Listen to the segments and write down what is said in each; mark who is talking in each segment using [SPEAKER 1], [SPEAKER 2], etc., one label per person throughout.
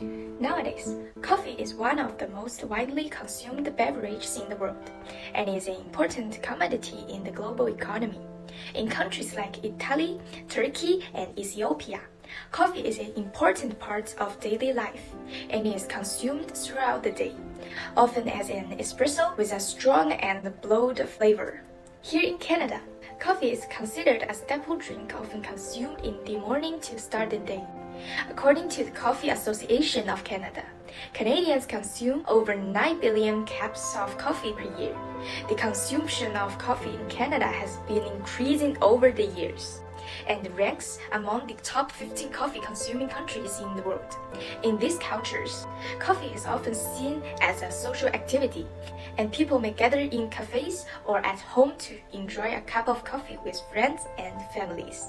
[SPEAKER 1] Nowadays, coffee is one of the most widely consumed beverages in the world and is an important commodity in the global economy. In countries like Italy, Turkey, and Ethiopia, coffee is an important part of daily life and is consumed throughout the day, often as an espresso with a strong and bold flavor. Here in Canada, coffee is considered a staple drink often consumed in the morning to start the day. According to the Coffee Association of Canada, Canadians consume over 9 billion cups of coffee per year. The consumption of coffee in Canada has been increasing over the years and ranks among the top 15 coffee-consuming countries in the world. In these cultures, coffee is often seen as a social activity, and people may gather in cafes or at home to enjoy a cup of coffee with friends and families.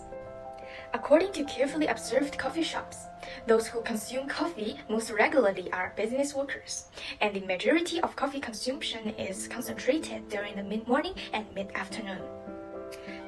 [SPEAKER 1] According to carefully observed coffee shops, those who consume coffee most regularly are business workers, and the majority of coffee consumption is concentrated during the mid-morning and mid-afternoon.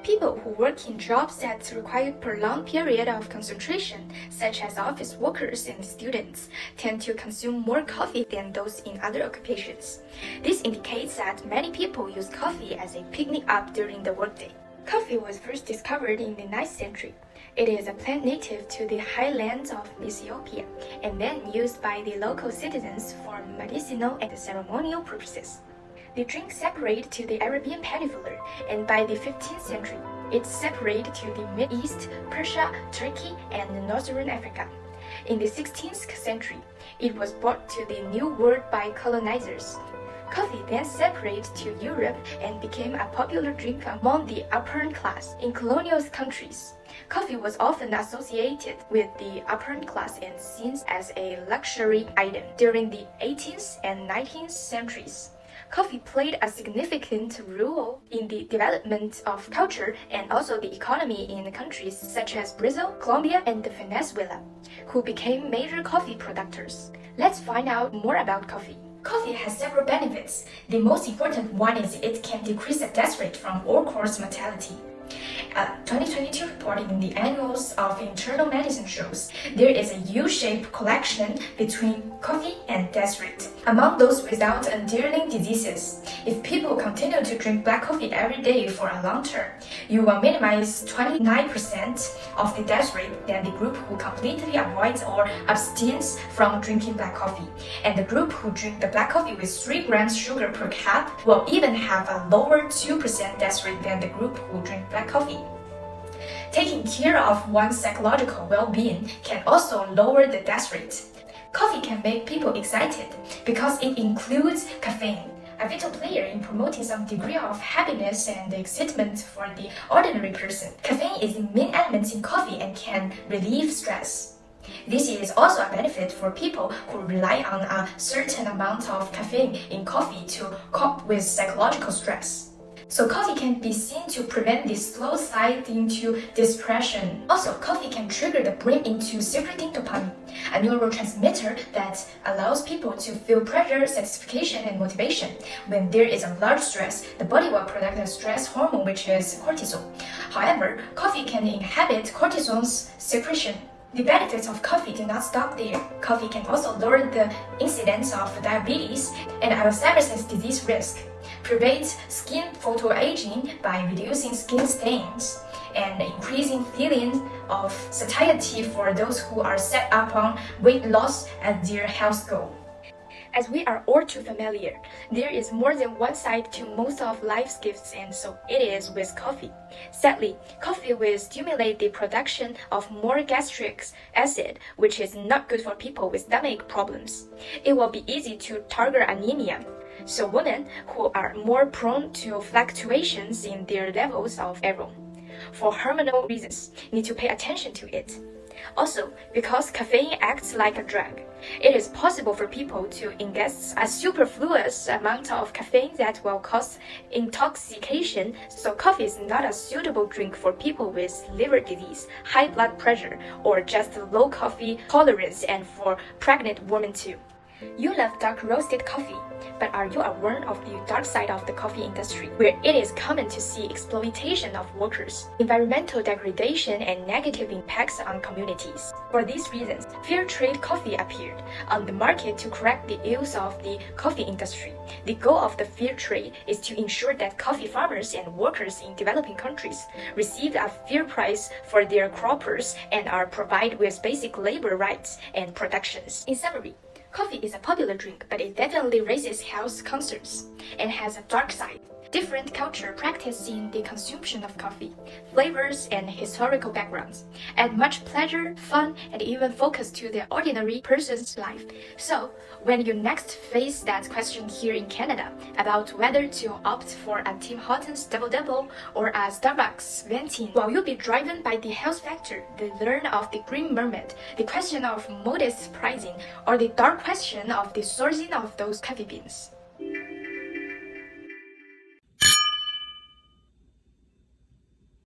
[SPEAKER 1] People who work in jobs that require prolonged period of concentration, such as office workers and students, tend to consume more coffee than those in other occupations. This indicates that many people use coffee as a pick-me-up during the workday. Coffee was first discovered in the 9th century. It is a plant native to the highlands of Ethiopia and then used by the local citizens for medicinal and ceremonial purposes. The drink separated to the Arabian Peninsula, and by the 15th century, it separated to the Middle East, Persia, Turkey, and Northern Africa. In the 16th century, it was brought to the New World by colonizers. Coffee then separated to Europe and became a popular drink among the upper class in colonial countries. Coffee was often associated with the upper class and seen as a luxury item. During the 18th and 19th centuries, coffee played a significant role in the development of culture and also the economy in countries such as Brazil, Colombia, and Venezuela, who became major coffee producers. Let's find out more about coffee. Coffee has several benefits. The most important one is it can decrease the death rate from all-cause mortality. A 2022 report in the Annals of Internal Medicine shows there is a U-shaped correlation between coffee and death rate. Among those without underlying diseases, if people continue to drink black coffee every day for a long term, you will minimize 29% of the death rate than the group who completely avoids or abstains from drinking black coffee. And the group who drink the black coffee with 3 grams sugar per cup will even have a lower 2% death rate than the group who drink black coffee. Taking care of one's psychological well-being can also lower the death rate. Coffee can make people excited because it includes caffeine, a vital player in promoting some degree of happiness and excitement for the ordinary person. Caffeine is the main element in coffee and can relieve stress. This is also a benefit for people who rely on a certain amount of caffeine in coffee to cope with psychological stress. So coffee can be seen to prevent the slow slide into depression. Also, coffee can trigger the brain into secreting dopamine, a neurotransmitter that allows people to feel pleasure, satisfaction, and motivation. When there is a large stress, the body will produce a stress hormone, which is cortisol. However, coffee can inhibit cortisol's secretion. The benefits of coffee do not stop there. Coffee can also lower the incidence of diabetes and Alzheimer's disease risk, prevent skin photoaging by reducing skin stains, and increasing feeling of satiety for those who are set up on weight loss as their health goal. As we are all too familiar, there is more than one side to most of life's gifts, and so it is with coffee. Sadly, coffee will stimulate the production of more gastric acid, which is not good for people with stomach problems. It will be easy to trigger anemia. So women who are more prone to fluctuations in their levels of iron, for hormonal reasons, need to pay attention to it. Also, because caffeine acts like a drug, it is possible for people to ingest a superfluous amount of caffeine that will cause intoxication, so coffee is not a suitable drink for people with liver disease, high blood pressure, or just low coffee tolerance, and for pregnant women too. You love dark roasted coffee, but are you aware of the dark side of the coffee industry, where it is common to see exploitation of workers, environmental degradation, and negative impacts on communities? For these reasons, fair trade coffee appeared on the market to correct the ills of the coffee industry. The goal of the fair trade is to ensure that coffee farmers and workers in developing countries receive a fair price for their croppers and are provided with basic labor rights and protections. In summary, coffee is a popular drink, but it definitely raises health concerns and has a dark side. Different culture practicing the consumption of coffee, flavors, and historical backgrounds add much pleasure, fun, and even focus to the ordinary person's life. So, when you next face that question here in Canada about whether to opt for a Tim Hortons Double-Double or a Starbucks Venti, will you be driven by the health factor, the lure of the green mermaid, the question of modest pricing, or the dark question of the sourcing of those coffee beans?